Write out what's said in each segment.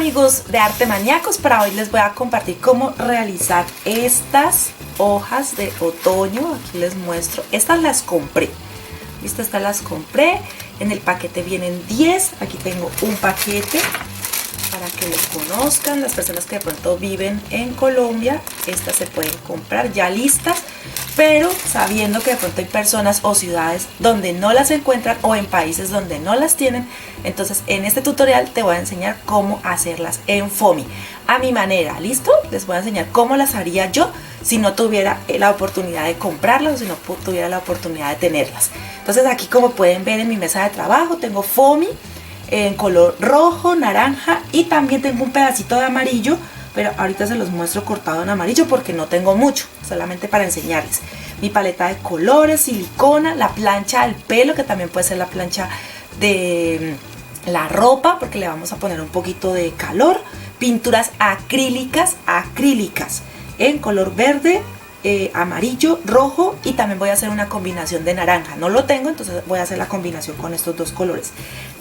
amigos de Arte Maníacos, para hoy les voy a compartir cómo realizar estas hojas de otoño. Aquí les muestro, estas las compré, ¿listo? Estas las compré, en el paquete vienen 10, aquí tengo un paquete para que lo conozcan. Las personas que de pronto viven en Colombia, estas se pueden comprar ya listas, pero sabiendo que de pronto hay personas o ciudades donde no las encuentran o en países donde no las tienen, entonces en este tutorial te voy a enseñar cómo hacerlas en foamy a mi manera, ¿listo? Les voy a enseñar cómo las haría yo si no tuviera la oportunidad de comprarlas o si no tuviera la oportunidad de tenerlas. Entonces aquí, como pueden ver en mi mesa de trabajo, tengo foamy en color rojo, naranja, y también tengo un pedacito de amarillo, pero ahorita se los muestro cortado en amarillo porque no tengo mucho, solamente para enseñarles. Mi paleta de colores, silicona, la plancha del pelo, que también puede ser la plancha de la ropa porque le vamos a poner un poquito de calor, pinturas acrílicas en color verde, amarillo, rojo, y también voy a hacer una combinación de naranja. No lo tengo, entonces voy a hacer la combinación con estos dos colores.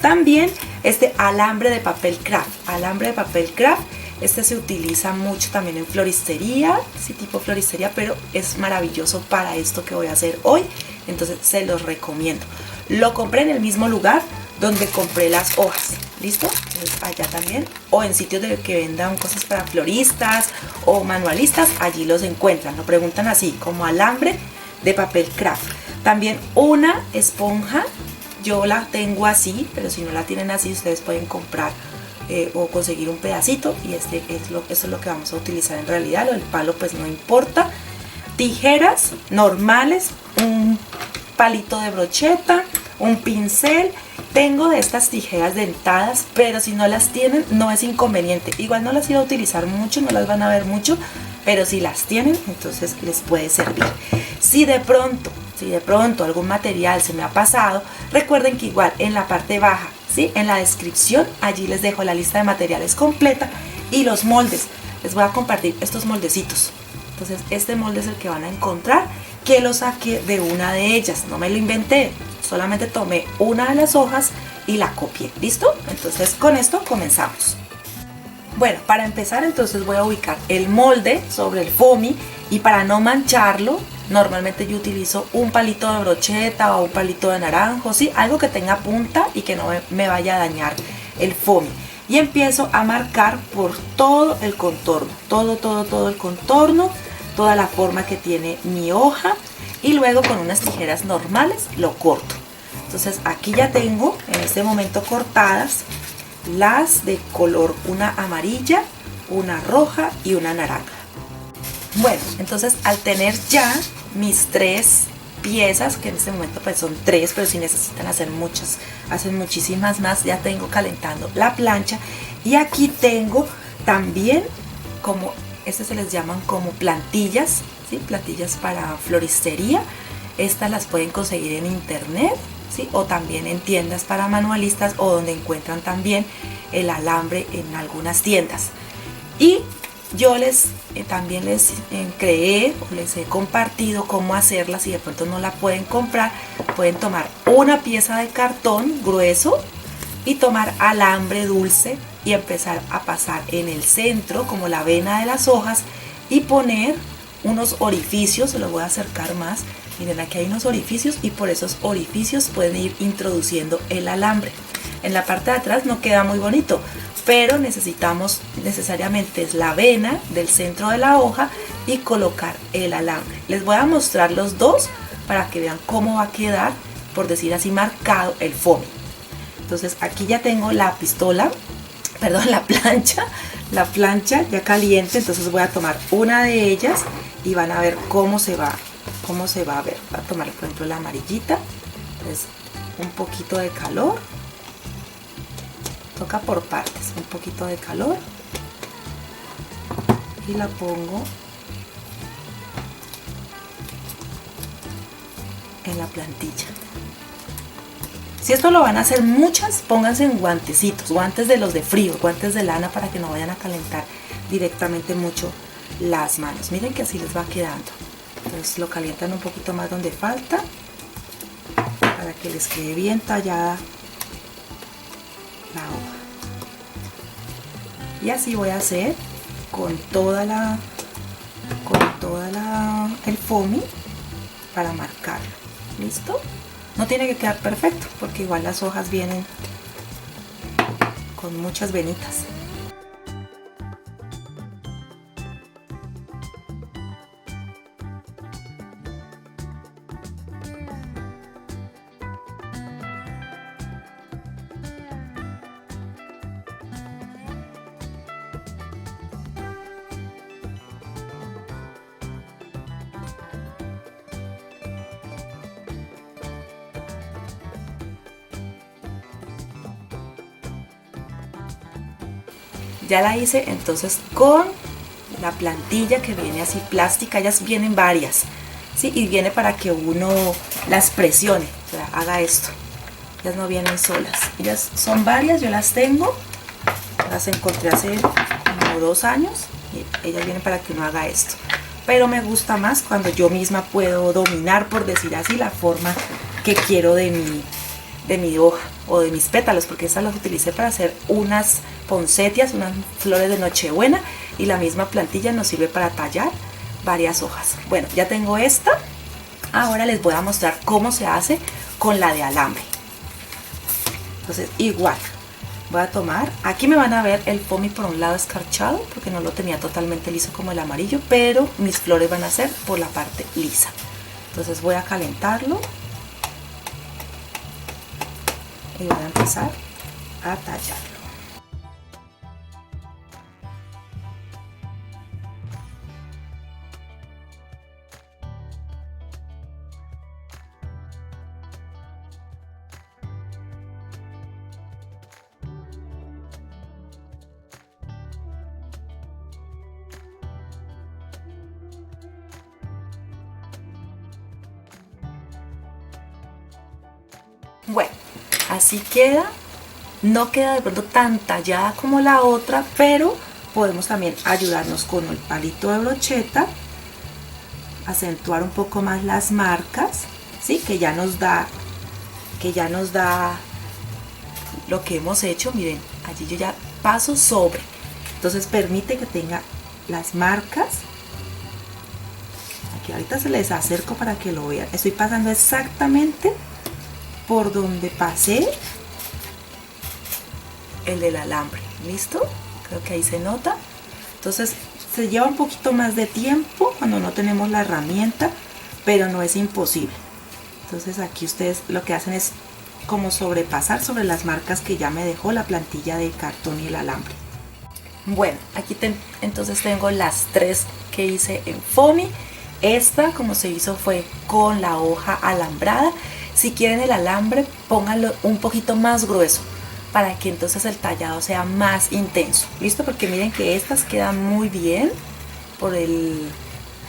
También este alambre de papel craft, este se utiliza mucho también en floristería, sí, tipo floristería, pero es maravilloso para esto que voy a hacer hoy, entonces se los recomiendo. Lo compré en el mismo lugar donde compré las hojas, ¿listo? Entonces allá también, o en sitios de que vendan cosas para floristas o manualistas, allí los encuentran. Lo preguntan así, como alambre de papel craft. También una esponja, yo la tengo así, pero si no la tienen así, ustedes pueden comprar o conseguir un pedacito, y eso es lo que vamos a utilizar en realidad. Lo del palo pues no importa. Tijeras normales, un palito de brocheta, un pincel. Tengo de estas tijeras dentadas, pero si no las tienen no es inconveniente. Igual no las iba a utilizar mucho, no las van a ver mucho, pero si las tienen, entonces les puede servir. Si de pronto algún material se me ha pasado, recuerden que igual en la parte baja, ¿sí?, en la descripción, allí les dejo la lista de materiales completa y los moldes. Les voy a compartir estos moldecitos. Entonces este molde es el que van a encontrar, que lo saqué de una de ellas, no me lo inventé, solamente tomé una de las hojas y la copié, ¿listo? Entonces con esto comenzamos. Bueno, para empezar entonces voy a ubicar el molde sobre el foamy, y para no mancharlo, normalmente yo utilizo un palito de brocheta o un palito de naranjo, ¿sí?, algo que tenga punta y que no me vaya a dañar el foamy. Y empiezo a marcar por todo el contorno, todo el contorno, toda la forma que tiene mi hoja, y luego con unas tijeras normales lo corto. Entonces aquí ya tengo en este momento cortadas las de color, una amarilla, una roja y una naranja. Bueno, entonces al tener ya mis 3 piezas, que en este momento pues son 3, pero si necesitan hacer muchas, hacen muchísimas más, ya tengo calentando la plancha. Y aquí tengo también, como se les llaman como plantillas, ¿sí?, plantillas para floristería. Estas las pueden conseguir en internet, ¿sí?, o también en tiendas para manualistas, o donde encuentran también el alambre en algunas tiendas. Y yo también les creé o les he compartido cómo hacerlas. Si de pronto no la pueden comprar, pueden tomar una pieza de cartón grueso y tomar alambre dulce y empezar a pasar en el centro, como la vena de las hojas, y poner unos orificios. Se los voy a acercar más. Miren, aquí hay unos orificios, y por esos orificios pueden ir introduciendo el alambre. En la parte de atrás no queda muy bonito, pero necesitamos necesariamente la vena del centro de la hoja y colocar el alambre. Les voy a mostrar los dos para que vean cómo va a quedar, por decir así, marcado el foamy. Entonces aquí ya tengo la plancha ya caliente. Entonces voy a tomar una de ellas y van a ver cómo se va a ver. Voy a tomar, por ejemplo, la amarillita. Entonces un poquito de calor, toca por partes, un poquito de calor, y la pongo en la plantilla. Si esto lo van a hacer muchas, pónganse en guantecitos, guantes de los de frío, guantes de lana, para que no vayan a calentar directamente mucho las manos. Miren que así les va quedando. Entonces lo calientan un poquito más donde falta, para que les quede bien tallada la hoja. Y así voy a hacer con el foamy para marcarlo. ¿Listo? No tiene que quedar perfecto porque igual las hojas vienen con muchas venitas. Ya la hice entonces con la plantilla que viene así plástica. Ellas vienen varias, ¿sí? Y viene para que uno las presione, o sea, haga esto. Ellas no vienen solas, ellas son varias, yo las tengo, las encontré hace como 2 años y ellas vienen para que uno haga esto. Pero me gusta más cuando yo misma puedo dominar, por decir así, la forma que quiero de mi hoja o de mis pétalos, porque estas las utilicé para hacer unas poncetias, unas flores de nochebuena, y la misma plantilla nos sirve para tallar varias hojas. Bueno, ya tengo esta. Ahora les voy a mostrar cómo se hace con la de alambre. Entonces igual voy a tomar, aquí me van a ver el foamy por un lado escarchado porque no lo tenía totalmente liso como el amarillo, pero mis flores van a ser por la parte lisa. Entonces voy a calentarlo y voy a empezar a tallarlo. Bueno, así queda. No queda de pronto tan tallada como la otra, pero podemos también ayudarnos con el palito de brocheta, acentuar un poco más las marcas, ¿sí? que ya nos da lo que hemos hecho. Miren, allí yo ya paso sobre, entonces permite que tenga las marcas. Aquí ahorita se les acerco para que lo vean. Estoy pasando exactamente por donde pasé el del alambre. ¿Listo? Creo que ahí se nota. Entonces se lleva un poquito más de tiempo cuando no tenemos la herramienta, pero no es imposible. Entonces aquí ustedes lo que hacen es como sobrepasar sobre las marcas que ya me dejó la plantilla de cartón y el alambre. Bueno, aquí entonces tengo las 3 que hice en foamy. Esta, como se hizo, fue con la hoja alambrada. Si quieren el alambre, pónganlo un poquito más grueso para que entonces el tallado sea más intenso. ¿Listo? Porque miren que estas quedan muy bien por el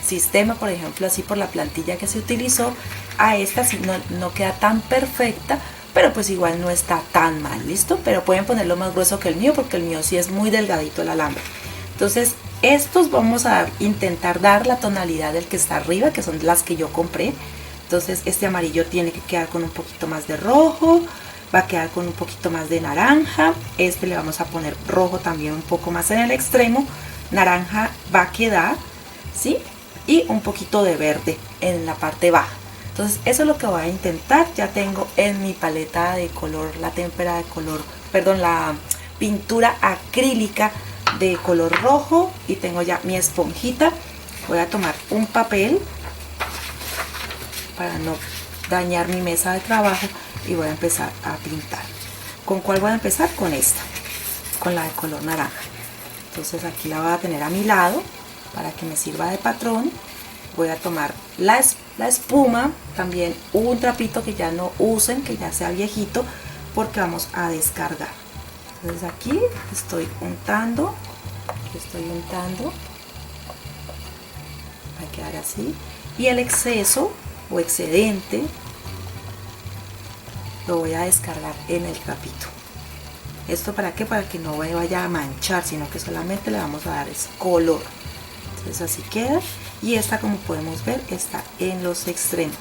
sistema, por ejemplo, así por la plantilla que se utilizó. A esta sí no queda tan perfecta, pero pues igual no está tan mal. ¿Listo? Pero pueden ponerlo más grueso que el mío, porque el mío sí es muy delgadito el alambre. Entonces estos vamos a intentar dar la tonalidad del que está arriba, que son las que yo compré. Entonces este amarillo tiene que quedar con un poquito más de rojo, va a quedar con un poquito más de naranja. Este le vamos a poner rojo también un poco más en el extremo, naranja va a quedar, ¿sí? Y un poquito de verde en la parte baja. Entonces eso es lo que voy a intentar. Ya tengo en mi paleta de color, la pintura acrílica de color rojo, y tengo ya mi esponjita. Voy a tomar un papel para no dañar mi mesa de trabajo y voy a empezar a pintar. ¿Con cuál voy a empezar? Con esta, con la de color naranja. Entonces aquí la voy a tener a mi lado para que me sirva de patrón. Voy a tomar la espuma, también un trapito que ya no usen, que ya sea viejito, porque vamos a descargar. Entonces aquí estoy untando, va a quedar así, y el exceso o excedente lo voy a descargar en el trapito. ¿Esto para qué? Para que no vaya a manchar, sino que solamente le vamos a dar ese color. Entonces así queda, y esta, como podemos ver, está en los extremos.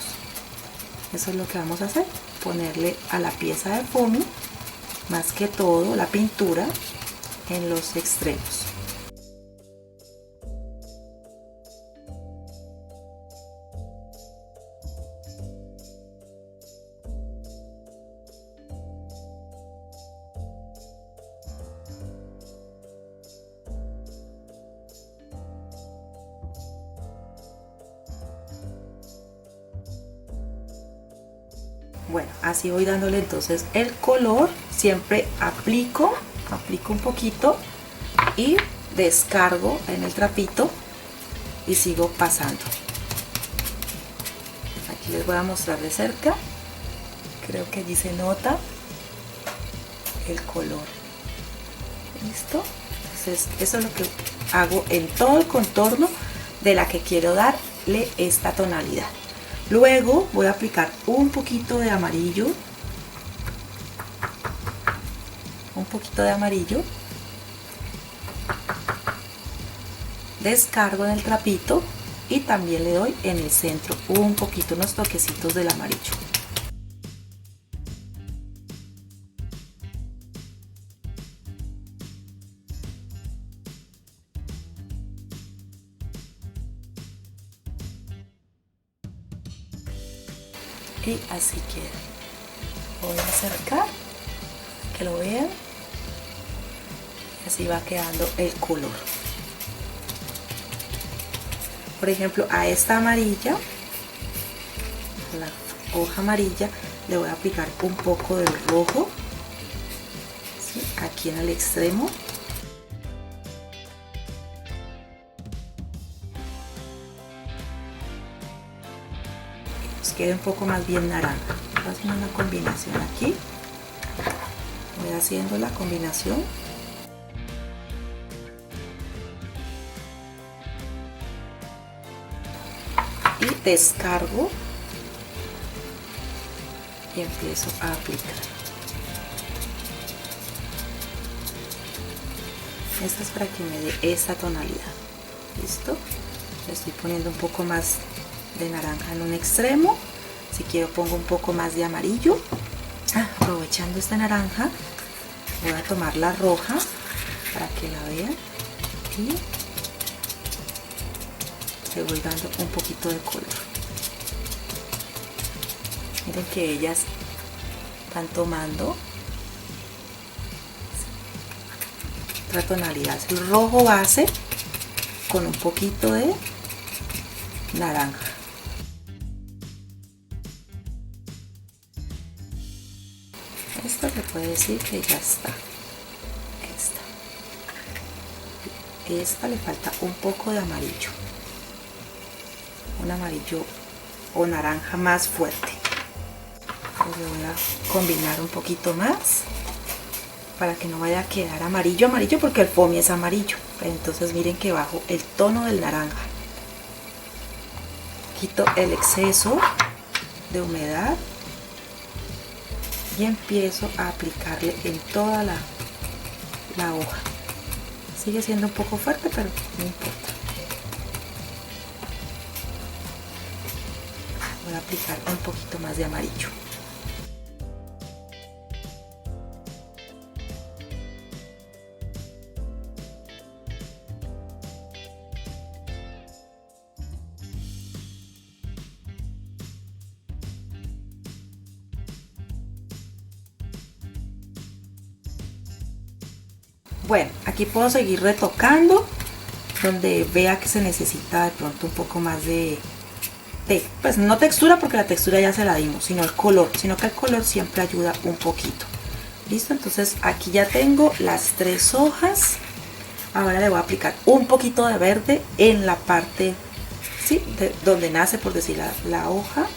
Eso es lo que vamos a hacer, ponerle a la pieza de foamy, más que todo la pintura, en los extremos. Bueno, así voy dándole entonces el color. Siempre aplico un poquito y descargo en el trapito y sigo pasando. Aquí les voy a mostrar de cerca. Creo que allí se nota el color. ¿Listo? Entonces eso es lo que hago en todo el contorno de la que quiero darle esta tonalidad. Luego voy a aplicar un poquito de amarillo. Descargo en el trapito y también le doy en el centro un poquito, unos toquecitos del amarillo. Y así queda. Voy a acercar que lo vean. Así va quedando el color. Por ejemplo, a esta amarilla, la hoja amarilla, le voy a aplicar un poco del rojo, ¿sí? Aquí en el extremo. Nos quede un poco más bien naranja. Voy haciendo una combinación aquí. Voy haciendo la combinación. Y descargo y empiezo a aplicar. Esta es para que me dé esta tonalidad. ¿Listo? Le estoy poniendo un poco más de naranja en un extremo. Si quiero pongo un poco más de amarillo. Aprovechando esta naranja, voy a tomar la roja para que la vean y le voy dando un poquito de color. Miren que ellas están tomando otra tonalidad, el rojo base con un poquito de naranja. Esta se puede decir que ya está. Esta le falta un poco de amarillo, un amarillo o naranja más fuerte. Entonces voy a combinar un poquito más para que no vaya a quedar amarillo porque el foamy es amarillo. Entonces miren que bajo el tono del naranja, quito el exceso de humedad y empiezo a aplicarle en toda la hoja. Sigue siendo un poco fuerte, pero no importa. Voy a aplicar un poquito más de amarillo. Bueno, aquí puedo seguir retocando donde vea que se necesita de pronto un poco más de pues no textura, porque la textura ya se la dimos, sino el color, sino que el color siempre ayuda un poquito. Listo, entonces aquí ya tengo las 3 hojas. Ahora le voy a aplicar un poquito de verde en la parte, ¿sí?, donde nace, por decir, la hoja,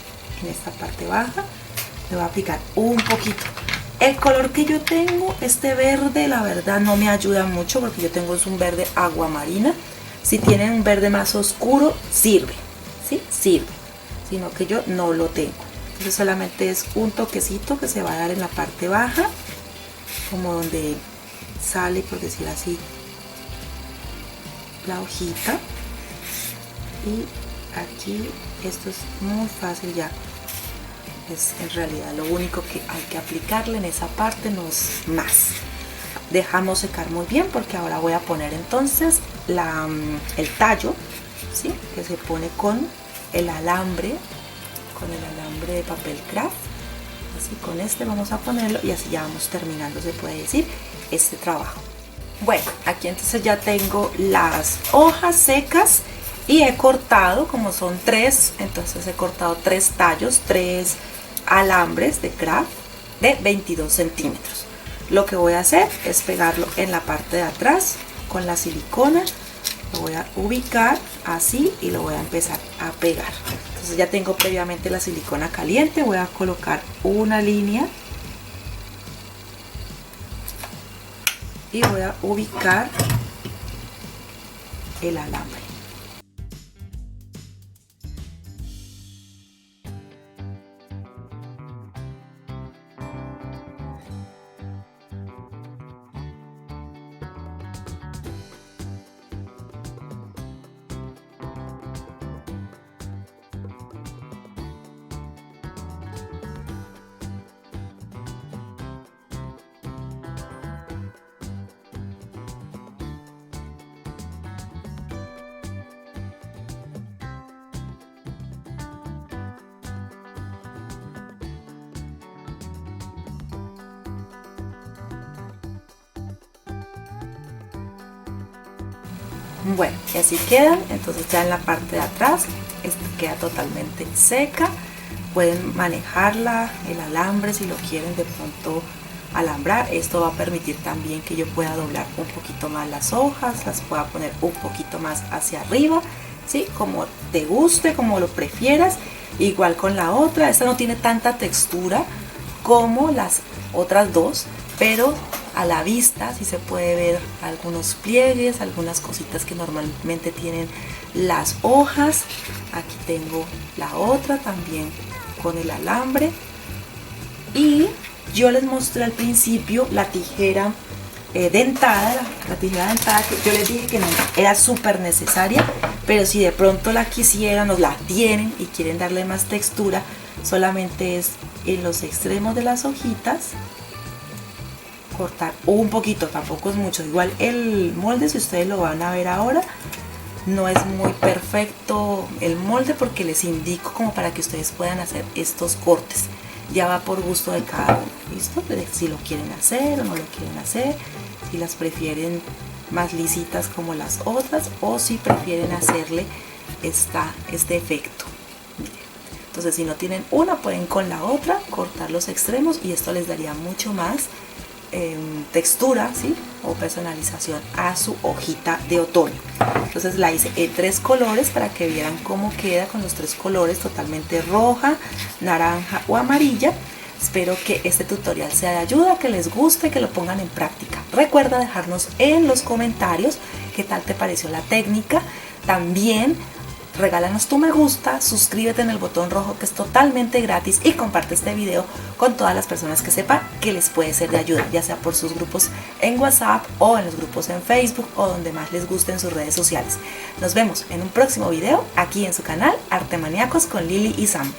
en esta parte baja. Le voy a aplicar un poquito. El color que yo tengo, este verde, la verdad no me ayuda mucho porque yo tengo un verde aguamarina. Si tienen un verde más oscuro, sirve, ¿sí? Sirve, sino que yo no lo tengo. Entonces solamente es un toquecito que se va a dar en la parte baja, como donde sale, por decir así, la hojita. Y aquí esto es muy fácil ya. Es en realidad lo único que hay que aplicarle en esa parte, no es más. dejamos secar muy bien porque ahora voy a poner entonces el tallo, ¿sí? Que se pone con el alambre de papel craft. Así con este vamos a ponerlo y así ya vamos terminando, se puede decir, este trabajo. Bueno, aquí entonces ya tengo las hojas secas y he cortado, como son 3, entonces he cortado 3 tallos, 3 alambres de craft de 22 centímetros. Lo que voy a hacer es pegarlo en la parte de atrás con la silicona. Lo voy a ubicar así y lo voy a empezar a pegar. Entonces ya tengo previamente la silicona caliente, voy a colocar una línea y voy a ubicar el alambre. Bueno, y así quedan. Entonces ya en la parte de atrás queda totalmente seca. Pueden manejarla, el alambre, si lo quieren de pronto alambrar. Esto va a permitir también que yo pueda doblar un poquito más las hojas, las pueda poner un poquito más hacia arriba, ¿sí? Como te guste, como lo prefieras. Igual con la otra, esta no tiene tanta textura como las otras dos, pero a la vista sí se puede ver algunos pliegues, algunas cositas que normalmente tienen las hojas. Aquí tengo la otra también con el alambre. Y yo les mostré al principio la tijera dentada, la tijera dentada que yo les dije que no era súper necesaria, pero si de pronto la quisieran o la tienen y quieren darle más textura, solamente es en los extremos de las hojitas cortar un poquito, tampoco es mucho. Igual el molde, si ustedes lo van a ver ahora, no es muy perfecto el molde porque les indico como para que ustedes puedan hacer estos cortes. Ya va por gusto de cada uno, ¿listo? Si lo quieren hacer o no lo quieren hacer, si las prefieren más lisitas como las otras o si prefieren hacerle este efecto. Entonces si no tienen una, pueden con la otra cortar los extremos y esto les daría mucho más textura, ¿sí? O personalización a su hojita de otoño. Entonces la hice en 3 colores para que vieran cómo queda con los 3 colores, totalmente roja, naranja o amarilla. Espero que este tutorial sea de ayuda, que les guste, que lo pongan en práctica. Recuerda dejarnos en los comentarios qué tal te pareció la técnica. También regálanos tu me gusta, suscríbete en el botón rojo que es totalmente gratis y comparte este video con todas las personas que sepan que les puede ser de ayuda, ya sea por sus grupos en WhatsApp o en los grupos en Facebook o donde más les guste en sus redes sociales. Nos vemos en un próximo video aquí en su canal Arte Maníacos con Lili y Sam.